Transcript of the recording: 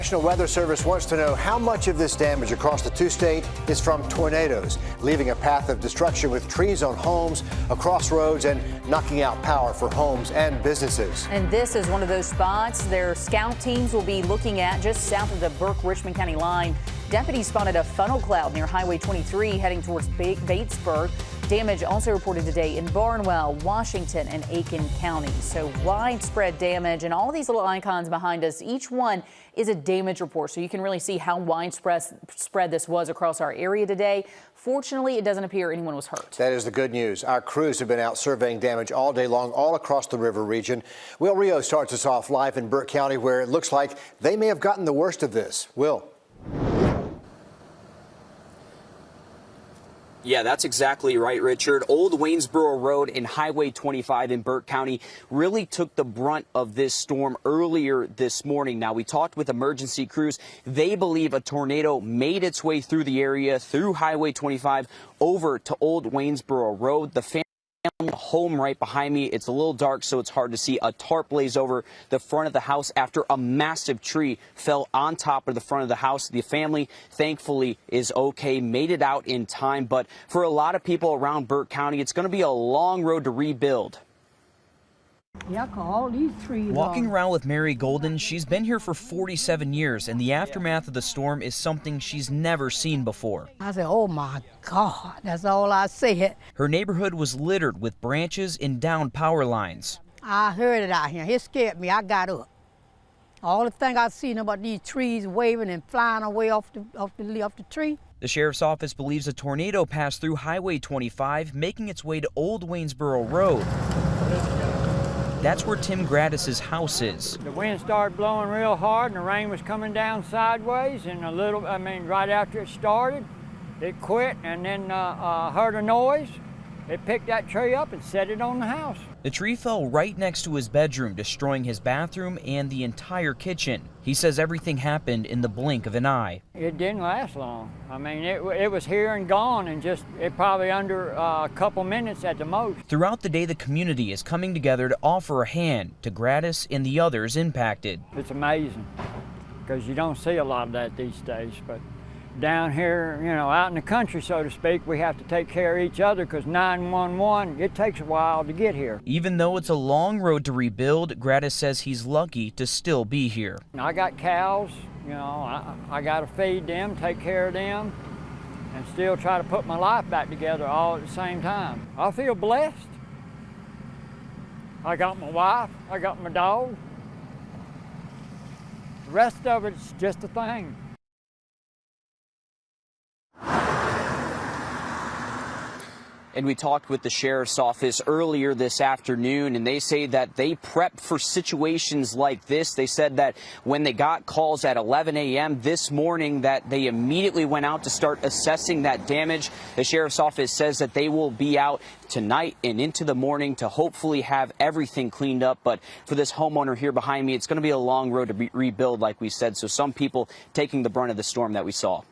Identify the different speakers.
Speaker 1: National Weather Service wants to know how much of this damage across the two-state is from tornadoes, leaving a path of destruction with trees on homes, across roads, and knocking out power for homes and businesses.
Speaker 2: And this is one of those spots their scout teams will be looking at just south of the Burke-Richmond County line. Deputies spotted a funnel cloud near Highway 23 heading towards Batesburg. Damage also reported today in Barnwell, Washington, and Aiken counties. So widespread damage, and all these little icons behind us, each one is a damage report. So you can really see how widespread this was across our area today. Fortunately, it doesn't appear anyone was hurt.
Speaker 1: That is the good news. Our crews have been out surveying damage all day long, all across the river region. Will Rio starts us off live in Burke County, where it looks like they may have gotten the worst of this. Will.
Speaker 3: Yeah, that's exactly right, Richard. Old Waynesboro Road and Highway 25 in Burke County really took the brunt of this storm earlier this morning. Now, we talked with emergency crews. They believe a tornado made its way through the area, through Highway 25, over to Old Waynesboro Road. The family home right behind me. It's a little dark, so it's hard to see. A tarp lays over the front of the house after a massive tree fell on top of the front of the house. The family, thankfully, is okay, made it out in time. But for a lot of people around Burke County, it's going to be a long road to rebuild.
Speaker 4: All these trees
Speaker 5: Walking around with Mary Golden, she's been here for 47 years, and the aftermath of the storm is something she's never seen before.
Speaker 4: I said, oh my God, that's all I said.
Speaker 5: Her neighborhood was littered with branches and downed power lines.
Speaker 4: I heard it out here. It scared me. I got up. All the thing I seen about these trees waving and flying away off the tree.
Speaker 5: The sheriff's office believes a tornado passed through Highway 25, making its way to Old Waynesboro Road. That's where Tim Gratis's house is.
Speaker 6: The wind started blowing real hard and the rain was coming down sideways, and right after it started, it quit, and then heard a noise. It picked that tree up and set it on the house.
Speaker 5: The tree fell right next to his bedroom, destroying his bathroom and the entire kitchen. He says everything happened in the blink of an eye.
Speaker 6: It didn't last long. I mean, it was here and gone, and it probably under a couple minutes at the most.
Speaker 5: Throughout the day, the community is coming together to offer a hand to Gratis and the others impacted.
Speaker 6: It's amazing, because you don't see a lot of that these days. But down here, out in the country, so to speak, we have to take care of each other, because 911, it takes a while to get here.
Speaker 5: Even though it's a long road to rebuild, Gratis says he's lucky to still be here.
Speaker 6: I got cows, I got to feed them, take care of them, and still try to put my life back together all at the same time. I feel blessed. I got my wife, I got my dog. The rest of it's just a thing.
Speaker 3: And we talked with the sheriff's office earlier this afternoon, and they say that they prep for situations like this. They said that when they got calls at 11 a.m. this morning, that they immediately went out to start assessing that damage. The sheriff's office says that they will be out tonight and into the morning to hopefully have everything cleaned up. But for this homeowner here behind me, it's going to be a long road to rebuild, like we said. So some people taking the brunt of the storm that we saw.